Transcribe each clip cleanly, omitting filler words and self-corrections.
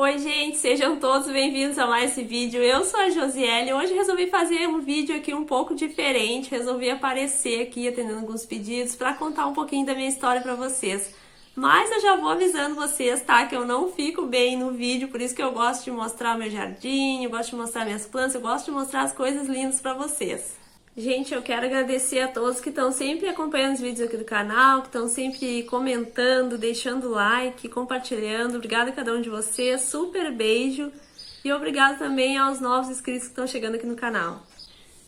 Oi gente, sejam todos bem-vindos a mais esse vídeo. Eu sou a Josiele e hoje resolvi fazer um vídeo aqui um pouco diferente. Resolvi aparecer aqui atendendo alguns pedidos para contar um pouquinho da minha história para vocês. Mas eu já vou avisando vocês, tá? Que eu não fico bem no vídeo, por isso que eu gosto de mostrar meu jardim, eu gosto de mostrar minhas plantas, eu gosto de mostrar as coisas lindas para vocês. Gente, eu quero agradecer a todos que estão sempre acompanhando os vídeos aqui do canal, que estão sempre comentando, deixando like, compartilhando. Obrigada a cada um de vocês, super beijo e obrigado também aos novos inscritos que estão chegando aqui no canal.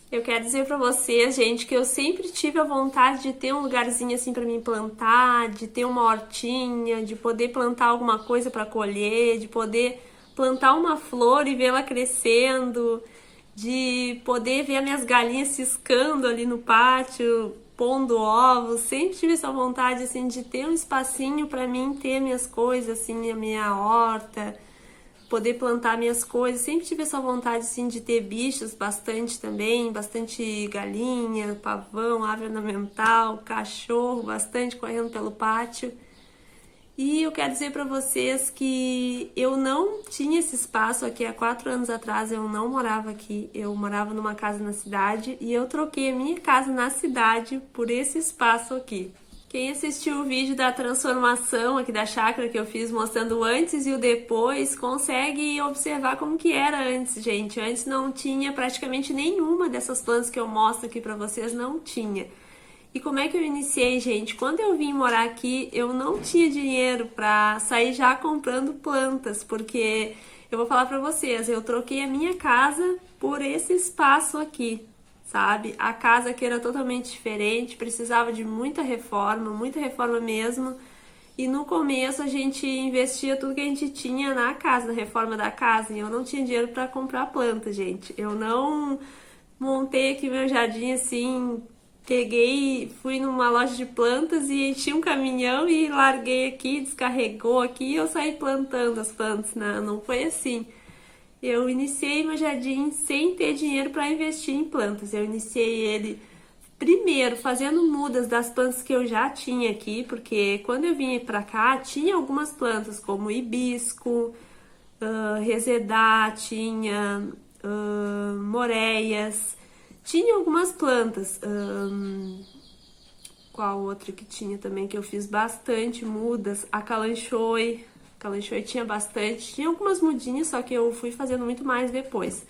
Eu quero dizer pra vocês, gente, que eu sempre tive a vontade de ter um lugarzinho assim pra mim plantar, de ter uma hortinha, de poder plantar alguma coisa pra colher, de poder plantar uma flor e vê-la crescendo, de poder ver as minhas galinhas ciscando ali no pátio, pondo ovos. Sempre tive essa vontade assim de ter um espacinho para mim ter minhas coisas, assim, a minha horta, poder plantar minhas coisas. Sempre tive essa vontade assim de ter bichos bastante também, bastante galinha, pavão, ave ornamental, cachorro, bastante correndo pelo pátio. E eu quero dizer para vocês que eu não tinha esse espaço aqui há 4 anos atrás, eu não morava aqui, eu morava numa casa na cidade e eu troquei a minha casa na cidade por esse espaço aqui. Quem assistiu o vídeo da transformação aqui da chácara que eu fiz mostrando o antes e o depois, consegue observar como que era antes, gente. Antes não tinha praticamente nenhuma dessas plantas que eu mostro aqui para vocês, não tinha. E como é que eu iniciei, gente? Quando eu vim morar aqui, eu não tinha dinheiro para sair já comprando plantas, porque eu vou falar para vocês, eu troquei a minha casa por esse espaço aqui, sabe? A casa aqui era totalmente diferente, precisava de muita reforma mesmo. E no começo a gente investia tudo que a gente tinha na casa, na reforma da casa, e eu não tinha dinheiro para comprar planta, gente. Eu não montei aqui meu jardim assim. Peguei, fui numa loja de plantas e enchi um caminhão e larguei aqui, descarregou aqui e eu saí plantando as plantas, né? Não foi assim. Eu iniciei meu jardim sem ter dinheiro para investir em plantas. Eu iniciei ele primeiro fazendo mudas das plantas que eu já tinha aqui, porque quando eu vim pra cá tinha algumas plantas como hibisco, resedá, tinha moreias. Tinha algumas plantas, qual outra que tinha também que eu fiz bastante mudas, a calanchoe tinha bastante, tinha algumas mudinhas, só que eu fui fazendo muito mais depois.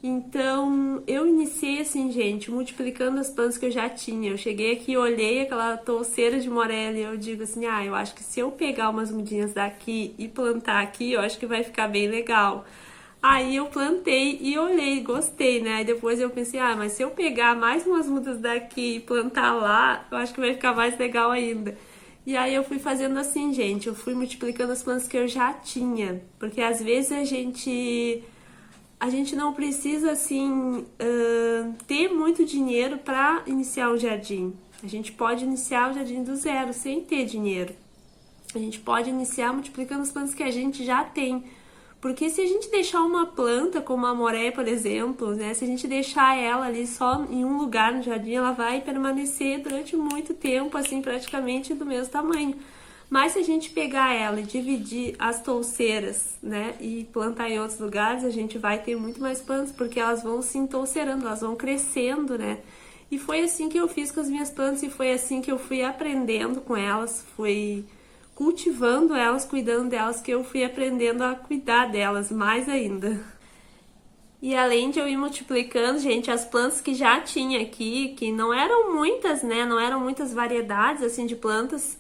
Então, eu iniciei assim, gente, multiplicando as plantas que eu já tinha. Eu cheguei aqui, olhei aquela touceira de morelli e eu digo assim, eu acho que se eu pegar umas mudinhas daqui e plantar aqui, eu acho que vai ficar bem legal. Aí eu plantei e olhei, gostei, né? Aí depois eu pensei, mas se eu pegar mais umas mudas daqui e plantar lá, eu acho que vai ficar mais legal ainda. E aí eu fui fazendo assim, gente, eu fui multiplicando as plantas que eu já tinha. Porque às vezes a gente não precisa, assim, ter muito dinheiro para iniciar um jardim. A gente pode iniciar o jardim do zero, sem ter dinheiro. A gente pode iniciar multiplicando as plantas que a gente já tem. Porque se a gente deixar uma planta, como a moreia, por exemplo, né? Se a gente deixar ela ali só em um lugar no jardim, ela vai permanecer durante muito tempo, assim, praticamente do mesmo tamanho. Mas se a gente pegar ela e dividir as touceiras, né? E plantar em outros lugares, a gente vai ter muito mais plantas, porque elas vão se entouceirando, elas vão crescendo, né? E foi assim que eu fiz com as minhas plantas e foi assim que eu fui aprendendo com elas, fui cultivando elas, cuidando delas, que eu fui aprendendo a cuidar delas mais ainda. E além de eu ir multiplicando, gente, as plantas que já tinha aqui, que não eram muitas, né, não eram muitas variedades, assim, de plantas,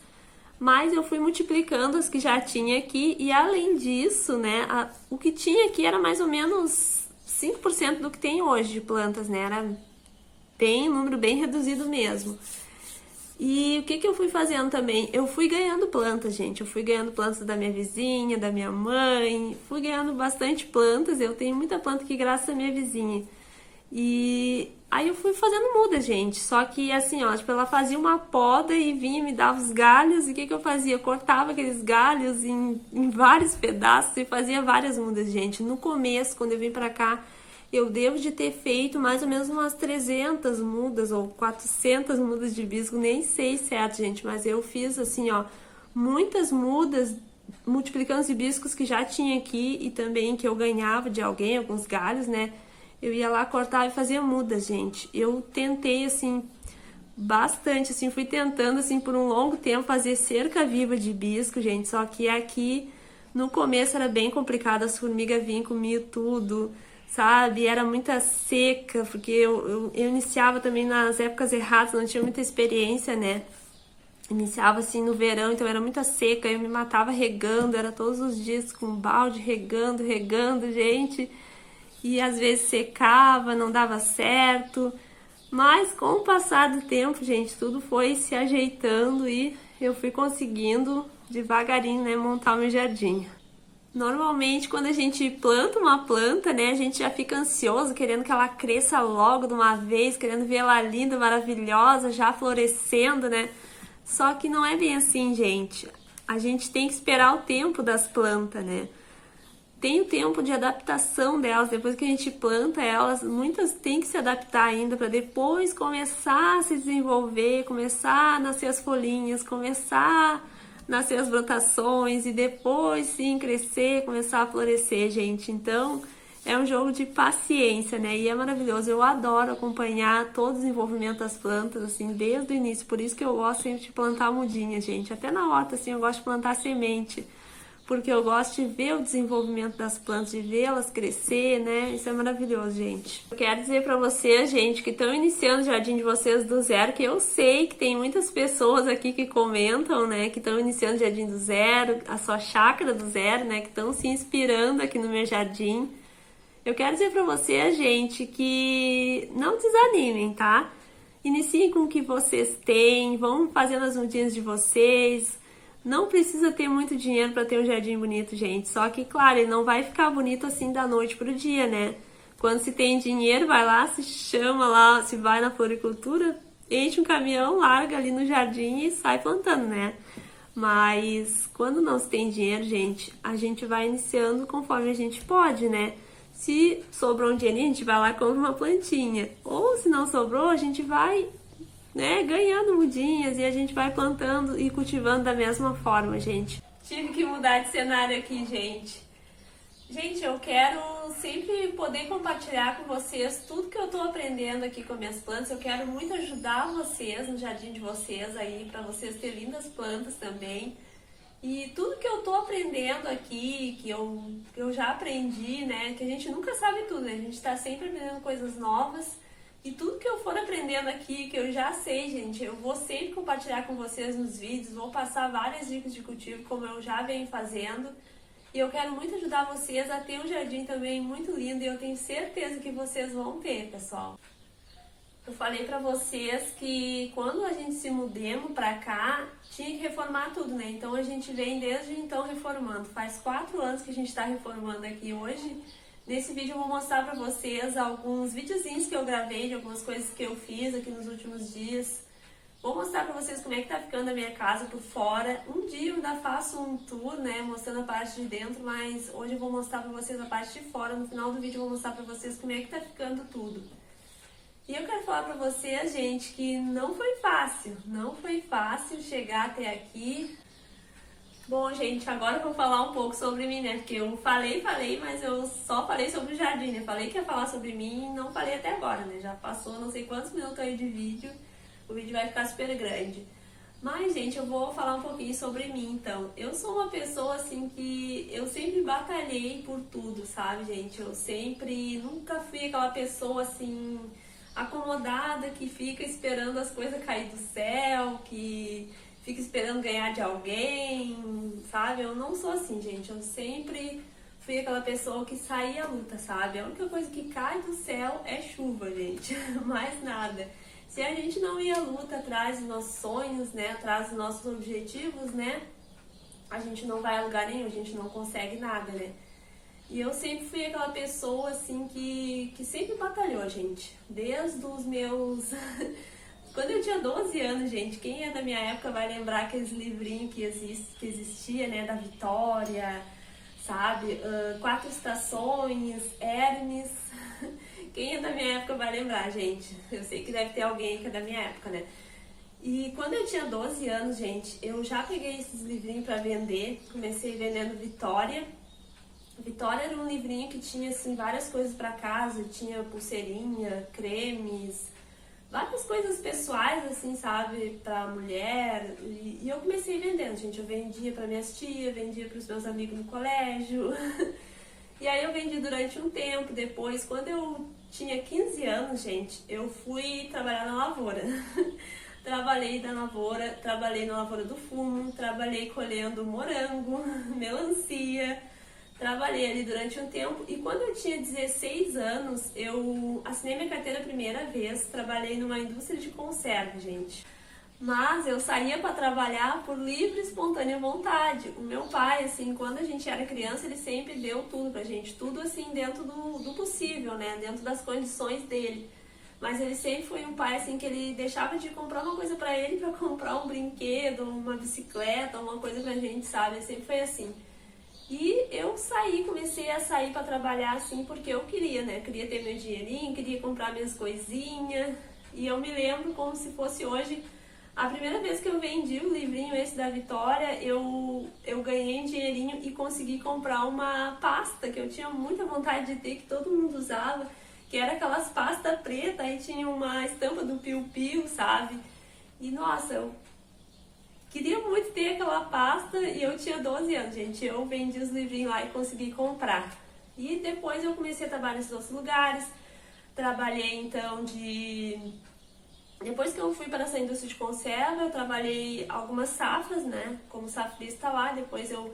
mas eu fui multiplicando as que já tinha aqui, e além disso, né, o que tinha aqui era mais ou menos 5% do que tem hoje de plantas, né, era um número bem reduzido mesmo. E o que eu fui fazendo também? Eu fui ganhando plantas, gente. Eu fui ganhando plantas da minha vizinha, da minha mãe. Fui ganhando bastante plantas. Eu tenho muita planta aqui graças à minha vizinha. E aí eu fui fazendo mudas, gente. Só que assim, ó, tipo, ela fazia uma poda e vinha me dava os galhos. E o que eu fazia? Eu cortava aqueles galhos em vários pedaços e fazia várias mudas, gente. No começo, quando eu vim pra cá, eu devo de ter feito mais ou menos umas 300 mudas ou 400 mudas de hibisco, nem sei certo, gente, mas eu fiz assim, ó, muitas mudas multiplicando os hibiscos que já tinha aqui e também que eu ganhava de alguém, alguns galhos, né? Eu ia lá cortar e fazia mudas, gente. Eu tentei, assim, bastante, assim, fui tentando, assim, por um longo tempo fazer cerca viva de hibisco, gente. Só que aqui, no começo, era bem complicado. As formigas vinham, comiam tudo, sabe? Era muita seca, porque eu iniciava também nas épocas erradas, não tinha muita experiência, né? Iniciava assim no verão, então era muita seca, eu me matava regando, era todos os dias com balde regando, gente. E às vezes secava, não dava certo. Mas com o passar do tempo, gente, tudo foi se ajeitando e eu fui conseguindo devagarinho, né, montar o meu jardim. Normalmente, quando a gente planta uma planta, né, a gente já fica ansioso, querendo que ela cresça logo de uma vez, querendo ver ela linda, maravilhosa, já florescendo, né? Só que não é bem assim, gente. A gente tem que esperar o tempo das plantas, né? Tem o tempo de adaptação delas. Depois que a gente planta elas, muitas têm que se adaptar ainda para depois começar a se desenvolver, começar a nascer as folhinhas, começar a nascer as brotações e depois sim crescer, começar a florescer, gente. Então, é um jogo de paciência, né? E é maravilhoso. Eu adoro acompanhar todo o desenvolvimento das plantas, assim, desde o início. Por isso que eu gosto sempre de plantar mudinha, gente. Até na horta, assim, eu gosto de plantar semente. Porque eu gosto de ver o desenvolvimento das plantas, de vê-las crescer, né? Isso é maravilhoso, gente. Eu quero dizer pra vocês, gente, que estão iniciando o jardim de vocês do zero, que eu sei que tem muitas pessoas aqui que comentam, né? Que estão iniciando o jardim do zero, a sua chácara do zero, né? Que estão se inspirando aqui no meu jardim. Eu quero dizer pra você, gente, que não desanimem, tá? Iniciem com o que vocês têm, vão fazendo as mudinhas de vocês. Não precisa ter muito dinheiro para ter um jardim bonito, gente. Só que, claro, ele não vai ficar bonito assim da noite pro dia, né? Quando se tem dinheiro, vai lá, se chama lá, se vai na floricultura, enche um caminhão, larga ali no jardim e sai plantando, né? Mas quando não se tem dinheiro, gente, a gente vai iniciando conforme a gente pode, né? Se sobrou um dinheirinho, a gente vai lá e compra uma plantinha. Ou se não sobrou, a gente vai, né, ganhando mudinhas e a gente vai plantando e cultivando da mesma forma, gente. Tive que mudar de cenário aqui, gente. Gente, eu quero sempre poder compartilhar com vocês tudo que eu tô aprendendo aqui com minhas plantas. Eu quero muito ajudar vocês no jardim de vocês aí, para vocês terem lindas plantas também. E tudo que eu tô aprendendo aqui, que eu já aprendi, né? Que a gente nunca sabe tudo, né? A gente tá sempre aprendendo coisas novas. E tudo que eu for aprendendo aqui, que eu já sei, gente, eu vou sempre compartilhar com vocês nos vídeos. Vou passar várias dicas de cultivo, como eu já venho fazendo. E eu quero muito ajudar vocês a ter um jardim também muito lindo. E eu tenho certeza que vocês vão ter, pessoal. Eu falei pra vocês que quando a gente se mudemos pra cá, tinha que reformar tudo, né? Então a gente vem desde então reformando. Faz 4 anos que a gente tá reformando aqui hoje. Nesse vídeo eu vou mostrar pra vocês alguns videozinhos que eu gravei de algumas coisas que eu fiz aqui nos últimos dias. Vou mostrar pra vocês como é que tá ficando a minha casa por fora. Um dia eu ainda faço um tour, né, mostrando a parte de dentro, mas hoje eu vou mostrar pra vocês a parte de fora. No final do vídeo eu vou mostrar pra vocês como é que tá ficando tudo. E eu quero falar pra vocês, gente, que não foi fácil chegar até aqui. Bom, gente, agora eu vou falar um pouco sobre mim, né, porque eu falei, mas eu só falei sobre o jardim, né, falei que ia falar sobre mim e não falei até agora, né, já passou não sei quantos minutos aí de vídeo, o vídeo vai ficar super grande. Mas, gente, eu vou falar um pouquinho sobre mim, então. Eu sou uma pessoa, assim, que eu sempre batalhei por tudo, sabe, gente? Nunca fui aquela pessoa, assim, acomodada, que fica esperando as coisas cair do céu, que fica esperando ganhar de alguém, sabe? Eu não sou assim, gente. Eu sempre fui aquela pessoa que saía à luta, sabe? A única coisa que cai do céu é chuva, gente. Mais nada. Se a gente não ir à luta atrás dos nossos sonhos, né? Atrás dos nossos objetivos, né? A gente não vai a lugar nenhum, a gente não consegue nada, né? E eu sempre fui aquela pessoa, assim, que sempre batalhou, gente. Desde os meus... Quando eu tinha 12 anos, gente, quem é da minha época vai lembrar aqueles livrinhos que existia, né? Da Vitória, sabe? 4 Estações, Hermes. Quem é da minha época vai lembrar, gente. Eu sei que deve ter alguém que é da minha época, né? E quando eu tinha 12 anos, gente, eu já peguei esses livrinhos para vender. Comecei vendendo Vitória. Vitória era um livrinho que tinha assim várias coisas para casa, tinha pulseirinha, cremes, várias coisas pessoais assim, sabe, para mulher. E eu comecei vendendo, gente. Eu vendia para minhas tias, vendia para os meus amigos no colégio. E aí eu vendi durante um tempo. Depois, quando eu tinha 15 anos, gente, eu fui trabalhar na lavoura. Trabalhei na lavoura do fumo, trabalhei colhendo morango, melancia, trabalhei ali durante um tempo. E quando eu tinha 16 anos, eu assinei minha carteira a primeira vez, trabalhei numa indústria de conserva, gente. Mas eu saía para trabalhar por livre e espontânea vontade. O meu pai, assim, quando a gente era criança, ele sempre deu tudo pra gente, tudo assim dentro do possível, né, dentro das condições dele. Mas ele sempre foi um pai assim que ele deixava de comprar uma coisa pra ele pra comprar um brinquedo, uma bicicleta, uma coisa pra gente, sabe? Ele sempre foi assim. E eu comecei a sair pra trabalhar assim porque eu queria, né? Queria ter meu dinheirinho, queria comprar minhas coisinhas. E eu me lembro como se fosse hoje, a primeira vez que eu vendi o livrinho esse da Vitória, eu ganhei um dinheirinho e consegui comprar uma pasta que eu tinha muita vontade de ter, que todo mundo usava, que era aquelas pastas pretas, aí tinha uma estampa do Piu-Piu, sabe? E nossa, eu queria muito ter aquela pasta e eu tinha 12 anos, gente. Eu vendi os livrinhos lá e consegui comprar. E depois eu comecei a trabalhar nesses outros lugares. Trabalhei então Depois que eu fui para essa indústria de conserva, eu trabalhei algumas safras, né? Como safrista lá. Depois eu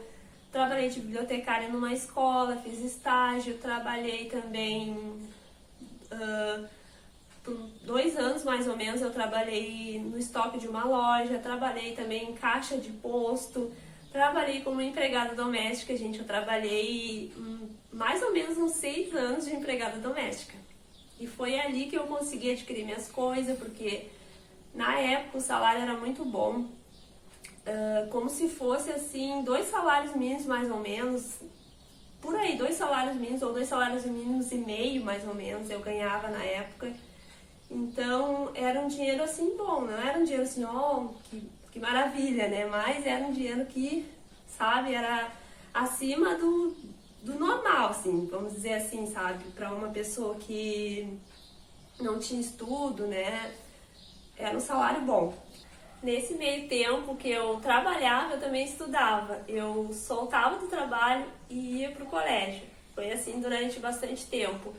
trabalhei de bibliotecária numa escola, fiz estágio, trabalhei também... por 2 anos mais ou menos eu trabalhei no estoque de uma loja, trabalhei também em caixa de posto, trabalhei como empregada doméstica, gente. Eu trabalhei mais ou menos uns 6 anos de empregada doméstica. E foi ali que eu consegui adquirir minhas coisas, porque na época o salário era muito bom, como se fosse assim 2 salários mínimos mais ou menos. Por aí, 2 salários mínimos ou 2 salários mínimos e meio, mais ou menos, eu ganhava na época. Então, era um dinheiro assim bom, não era um dinheiro assim, ó, que maravilha, né? Mas era um dinheiro que, sabe, era acima do normal, assim, vamos dizer assim, sabe? Para uma pessoa que não tinha estudo, né? Era um salário bom. Nesse meio tempo que eu trabalhava, eu também estudava. Eu soltava do trabalho e ia pro colégio. Foi assim durante bastante tempo.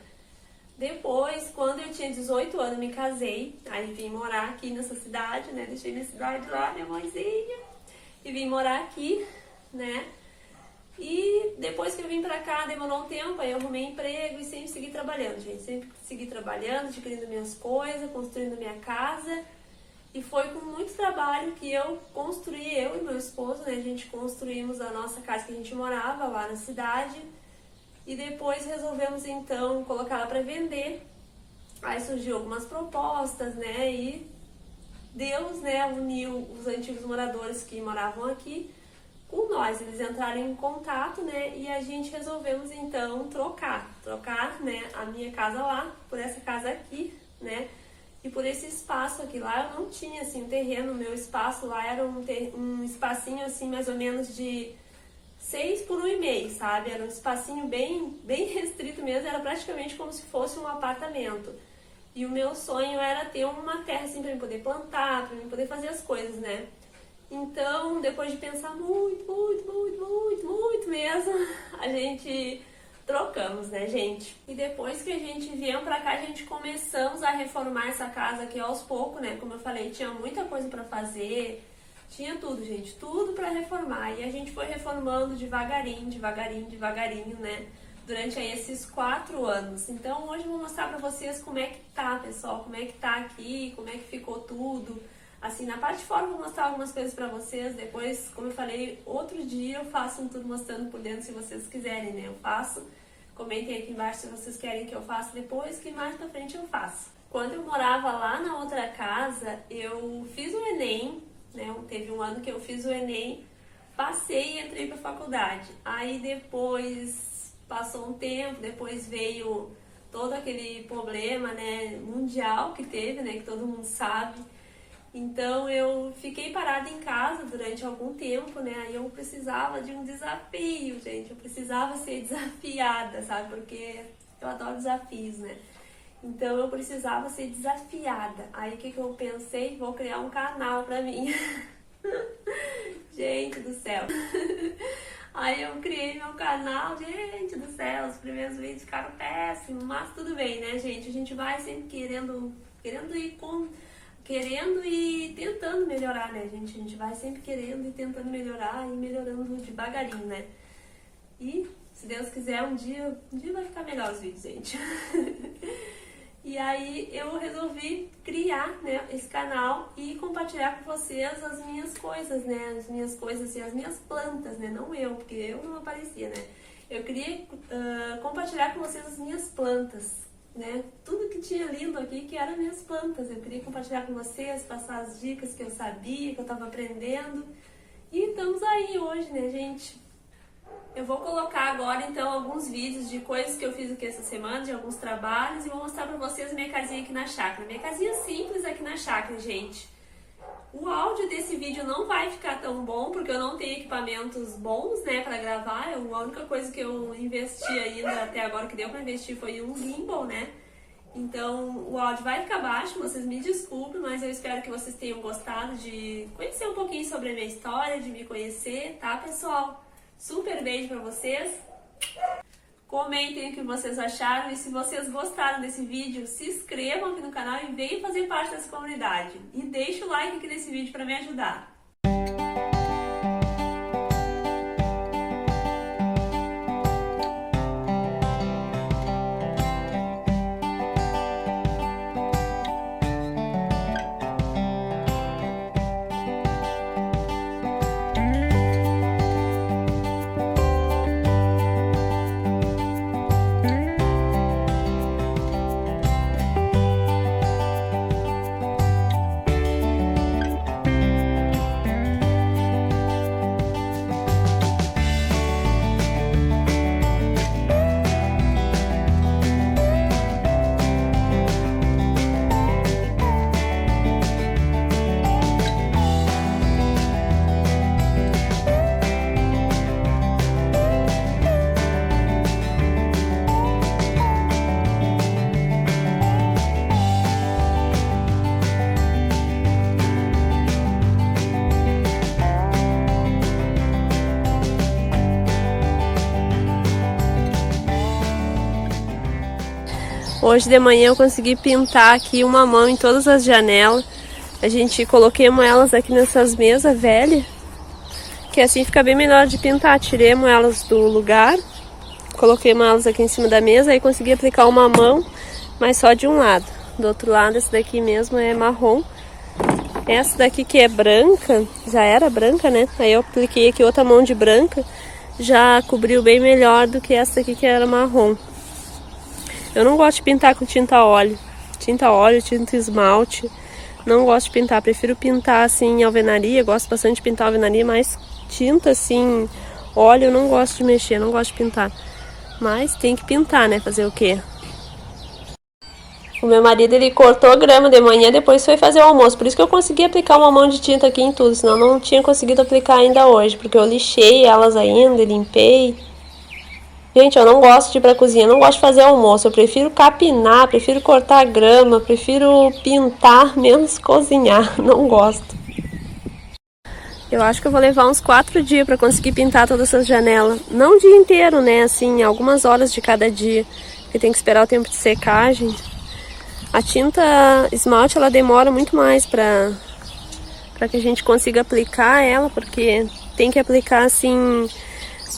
Depois, quando eu tinha 18 anos, me casei. Aí vim morar aqui nessa cidade, né? Deixei minha cidade lá, minha mãezinha. E vim morar aqui, né? E depois que eu vim pra cá, demorou um tempo, aí eu arrumei emprego e sempre segui trabalhando, gente. Sempre segui trabalhando, adquirindo minhas coisas, construindo minha casa. E foi com muito trabalho que eu construí, eu e meu esposo, né? A gente construímos a nossa casa que a gente morava lá na cidade. E depois resolvemos então colocar ela para vender. Aí surgiu algumas propostas, né? E Deus, né, uniu os antigos moradores que moravam aqui com nós. Eles entraram em contato, né? E a gente resolvemos então trocar, né, a minha casa lá por essa casa aqui, né? E por esse espaço aqui lá, eu não tinha assim um terreno. Meu espaço lá era um espacinho assim mais ou menos de 6 por 1,5, sabe? Era um espacinho bem restrito mesmo, era praticamente como se fosse um apartamento. E o meu sonho era ter uma terra assim pra mim poder plantar, pra mim poder fazer as coisas, né? Então, depois de pensar muito mesmo, a gente trocamos, né, gente? E depois que a gente veio pra cá, a gente começamos a reformar essa casa aqui aos poucos, né? Como eu falei, tinha muita coisa pra fazer. Tinha tudo, gente, tudo pra reformar. E a gente foi reformando devagarinho, né? Durante aí esses 4 anos. Então hoje eu vou mostrar pra vocês como é que tá, pessoal. Como é que tá aqui, como é que ficou tudo. Assim, na parte de fora eu vou mostrar algumas coisas pra vocês. Depois, como eu falei, outro dia eu faço um tudo mostrando por dentro, se vocês quiserem, né? Eu faço. Comentem aqui embaixo se vocês querem que eu faça depois, que mais pra frente eu faço. Quando eu morava lá na outra casa, eu fiz o Enem, né? Teve um ano que eu fiz o Enem, passei e entrei pra faculdade. Aí depois passou um tempo, depois veio todo aquele problema, né, mundial que teve, né, que todo mundo sabe. Então eu fiquei parada em casa durante algum tempo, né? Aí eu precisava de um desafio, gente. Eu precisava ser desafiada, sabe? Porque eu adoro desafios, né? Então eu precisava ser desafiada. Aí o que eu pensei? Vou criar um canal pra mim. Gente do céu. Aí eu criei meu canal, gente do céu, os primeiros vídeos ficaram péssimos, mas tudo bem, né, gente? A gente vai sempre querendo e tentando melhorar, né, gente? A gente vai sempre querendo e tentando melhorar e melhorando devagarinho, né? E, se Deus quiser, um dia vai ficar melhor os vídeos, gente. E aí eu resolvi criar, né, esse canal e compartilhar com vocês as minhas coisas, né? As minhas coisas e as minhas plantas, né? Não eu, porque eu não aparecia, né? Eu queria compartilhar com vocês as minhas plantas, né? Tudo que tinha lindo aqui que eram minhas plantas. Eu queria compartilhar com vocês, passar as dicas que eu sabia, que eu tava aprendendo. E estamos aí hoje, né, gente? Eu vou colocar agora, então, alguns vídeos de coisas que eu fiz aqui essa semana, de alguns trabalhos, e vou mostrar pra vocês a minha casinha aqui na chácara. Minha casinha simples aqui na chácara, gente. O áudio desse vídeo não vai ficar tão bom, porque eu não tenho equipamentos bons, né, pra gravar. A única coisa que eu investi ainda até agora, que deu pra investir, foi um gimbal, né? Então, o áudio vai ficar baixo, vocês me desculpem, mas eu espero que vocês tenham gostado de conhecer um pouquinho sobre a minha história, de me conhecer, tá, pessoal? Super beijo pra vocês. Comentem o que vocês acharam e se vocês gostaram desse vídeo, se inscrevam aqui no canal e venham fazer parte dessa comunidade. E deixa o like aqui nesse vídeo pra me ajudar. Hoje de manhã eu consegui pintar aqui uma mão em todas as janelas. Coloquemos elas aqui nessas mesas velhas, que assim fica bem melhor de pintar. Tiremos elas do lugar, coloquemos elas aqui em cima da mesa, aí consegui aplicar uma mão, mas só de um lado. Do outro lado, esse daqui mesmo é marrom. Essa daqui que é branca, já era branca, né? Aí eu apliquei aqui outra mão de branca, já cobriu bem melhor do que essa aqui que era marrom. Eu não gosto de pintar com tinta óleo, tinta esmalte. Não gosto de pintar, prefiro pintar assim em alvenaria, gosto bastante de pintar alvenaria, mas tinta assim, óleo eu não gosto de mexer, não gosto de pintar. Mas tem que pintar, né? Fazer o quê? O meu marido, ele cortou a grama de manhã, depois foi fazer o almoço. Por isso que eu consegui aplicar uma mão de tinta aqui em tudo, senão eu não tinha conseguido aplicar ainda hoje, porque eu lixei elas ainda, limpei. Gente, eu não gosto de ir pra cozinha, não gosto de fazer almoço. Eu prefiro capinar, prefiro cortar grama, prefiro pintar, menos cozinhar. Não gosto. Eu acho que eu vou levar uns 4 dias pra conseguir pintar todas essas janelas. Não o dia inteiro, né? Assim, algumas horas de cada dia. Porque tem que esperar o tempo de secagem. A tinta esmalte, ela demora muito mais pra que a gente consiga aplicar ela, porque tem que aplicar assim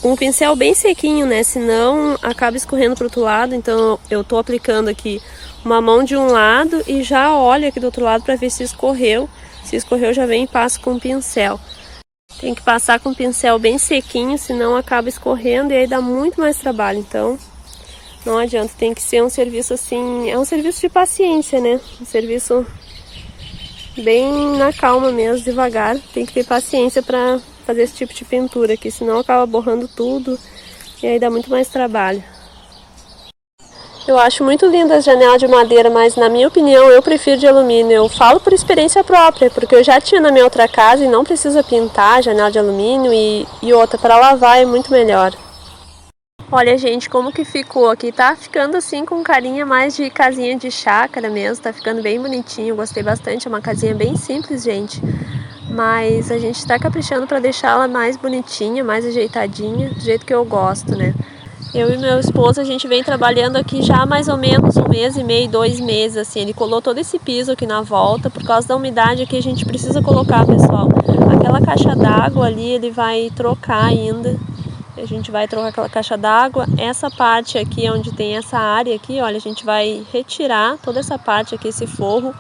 com um pincel bem sequinho, né? Senão acaba escorrendo pro outro lado. Então eu tô aplicando aqui uma mão de um lado e já olho aqui do outro lado para ver se escorreu. Se escorreu, já vem e passo com o pincel. Tem que passar com o pincel bem sequinho, senão acaba escorrendo e aí dá muito mais trabalho. Então não adianta, tem que ser um serviço assim, é um serviço de paciência, né? Um serviço bem na calma mesmo, devagar. Tem que ter paciência para fazer esse tipo de pintura aqui, senão acaba borrando tudo e aí dá muito mais trabalho. Eu acho muito linda as janelas de madeira, mas na minha opinião eu prefiro de alumínio. Eu falo por experiência própria, porque eu já tinha na minha outra casa e não precisa pintar a janela de alumínio e outra, para lavar é muito melhor. Olha, gente, como que ficou aqui. Tá ficando assim com carinha mais de casinha de chácara mesmo, tá ficando bem bonitinho, gostei bastante. É uma casinha bem simples, gente, mas a gente tá caprichando para deixá-la mais bonitinha, mais ajeitadinha, do jeito que eu gosto, né? Eu e meu esposo, a gente vem trabalhando aqui já há mais ou menos 1 mês e meio, 2 meses, assim. Ele colou todo esse piso aqui na volta, por causa da umidade que a gente precisa colocar, pessoal. Aquela caixa d'água ali, ele vai trocar ainda. A gente vai trocar aquela caixa d'água. Essa parte aqui, onde tem essa área aqui, olha, a gente vai retirar toda essa parte aqui, esse forro.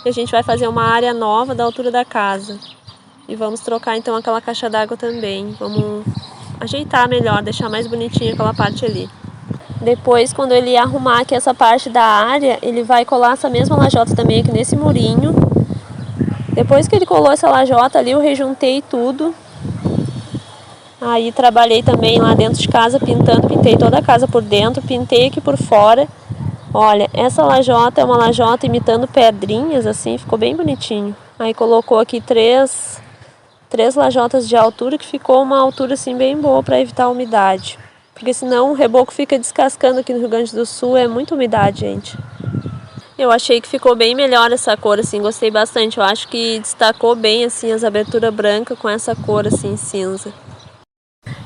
E a gente vai fazer uma área nova da altura da casa. E vamos trocar então aquela caixa d'água também. Vamos ajeitar melhor, deixar mais bonitinha aquela parte ali. Depois, quando ele arrumar aqui essa parte da área, ele vai colar essa mesma lajota também aqui nesse murinho. Depois que ele colou essa lajota ali, eu rejuntei tudo. Aí trabalhei também lá dentro de casa pintando, pintei toda a casa por dentro, pintei aqui por fora. Olha, essa lajota é uma lajota imitando pedrinhas, assim, ficou bem bonitinho. Aí colocou aqui três lajotas de altura, que ficou uma altura assim bem boa para evitar a umidade. Porque senão o reboco fica descascando aqui no Rio Grande do Sul, é muita umidade, gente. Eu achei que ficou bem melhor essa cor, assim, gostei bastante. Eu acho que destacou bem, assim, as aberturas brancas com essa cor, assim, cinza.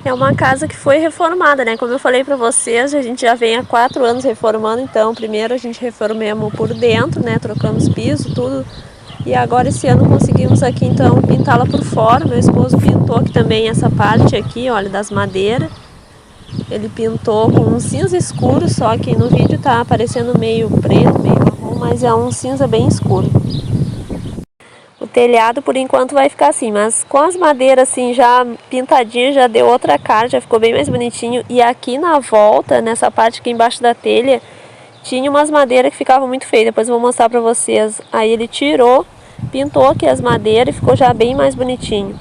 É uma casa que foi reformada, né? Como eu falei pra vocês, a gente já vem há 4 anos reformando, então primeiro a gente reformamos por dentro, né? Trocamos piso, tudo. E agora esse ano conseguimos aqui então pintá-la por fora. Meu esposo pintou aqui também essa parte aqui, olha, das madeiras. Ele pintou com um cinza escuro, só que no vídeo tá aparecendo meio preto, meio marrom, mas é um cinza bem escuro. O telhado por enquanto vai ficar assim, mas com as madeiras assim já pintadinhas, já deu outra cara, já ficou bem mais bonitinho. E aqui na volta, nessa parte aqui embaixo da telha, tinha umas madeiras que ficavam muito feias, depois eu vou mostrar pra vocês. Aí ele tirou, pintou aqui as madeiras e ficou já bem mais bonitinho.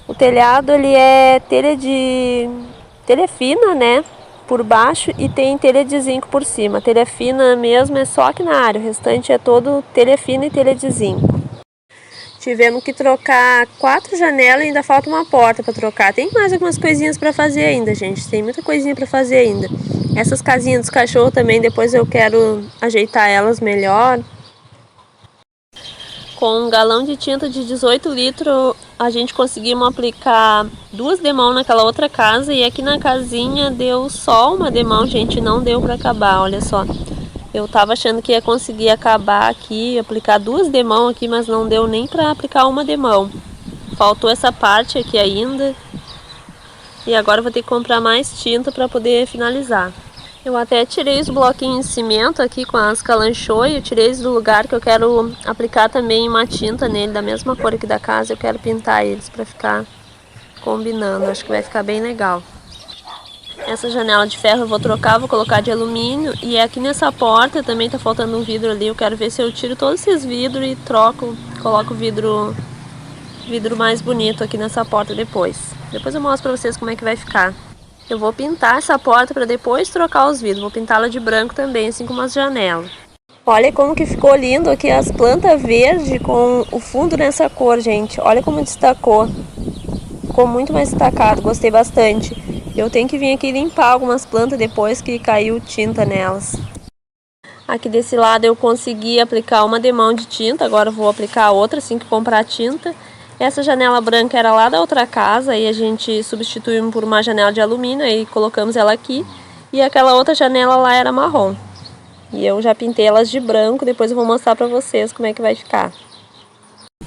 O telhado ele é telha fina, né, por baixo, e tem telha de zinco por cima. A telha fina mesmo é só aqui na área, o restante é todo telha fina e telha de zinco. Tivemos que trocar 4 janelas e ainda falta uma porta para trocar. Tem mais algumas coisinhas para fazer ainda, gente. Tem muita coisinha para fazer ainda. Essas casinhas dos cachorros também, depois eu quero ajeitar elas melhor. Com um galão de tinta de 18 litros, a gente conseguimos aplicar 2 demãos naquela outra casa. E aqui na casinha deu só uma demão, gente. Não deu para acabar, olha só. Eu tava achando que ia conseguir acabar aqui, aplicar 2 demão aqui, mas não deu nem para aplicar uma demão. Faltou essa parte aqui ainda. E agora eu vou ter que comprar mais tinta para poder finalizar. Eu até tirei os bloquinhos de cimento aqui com as calanchoe, eu tirei eles do lugar que eu quero aplicar também uma tinta nele, da mesma cor aqui da casa. Eu quero pintar eles para ficar combinando, acho que vai ficar bem legal. Essa janela de ferro eu vou trocar, vou colocar de alumínio. E aqui nessa porta também tá faltando um vidro ali. Eu quero ver se eu tiro todos esses vidros e troco, coloco o vidro mais bonito aqui nessa porta depois. Depois eu mostro pra vocês como é que vai ficar. Eu vou pintar essa porta pra depois trocar os vidros. Vou pintá-la de branco também, assim como as janelas. Olha como que ficou lindo aqui as plantas verdes com o fundo nessa cor, gente. Olha como destacou. Ficou muito mais destacado, gostei bastante. Eu tenho que vir aqui limpar algumas plantas depois que caiu tinta nelas. Aqui desse lado eu consegui aplicar uma demão de tinta, agora eu vou aplicar outra assim que comprar tinta. Essa janela branca era lá da outra casa, aí a gente substituiu por uma janela de alumínio, aí colocamos ela aqui. E aquela outra janela lá era marrom. E eu já pintei elas de branco, depois eu vou mostrar pra vocês como é que vai ficar.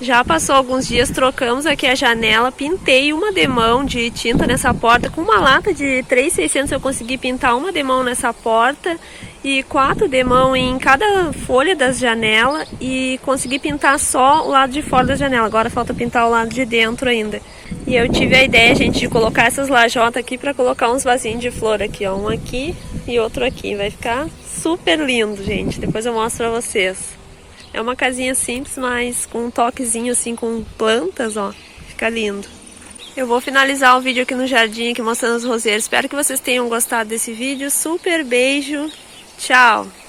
Já passou alguns dias, trocamos aqui a janela, pintei uma demão de tinta nessa porta. Com uma lata de 3.600 eu consegui pintar uma demão nessa porta e 4 demão em cada folha das janelas e consegui pintar só o lado de fora da janela. Agora falta pintar o lado de dentro ainda. E eu tive a ideia, gente, de colocar essas lajotas aqui para colocar uns vasinhos de flor aqui, ó. Um aqui e outro aqui. Vai ficar super lindo, gente. Depois eu mostro pra vocês. É uma casinha simples, mas com um toquezinho assim com plantas, ó. Fica lindo. Eu vou finalizar o vídeo aqui no jardim, aqui mostrando os roseiros. Espero que vocês tenham gostado desse vídeo. Super beijo Tchau!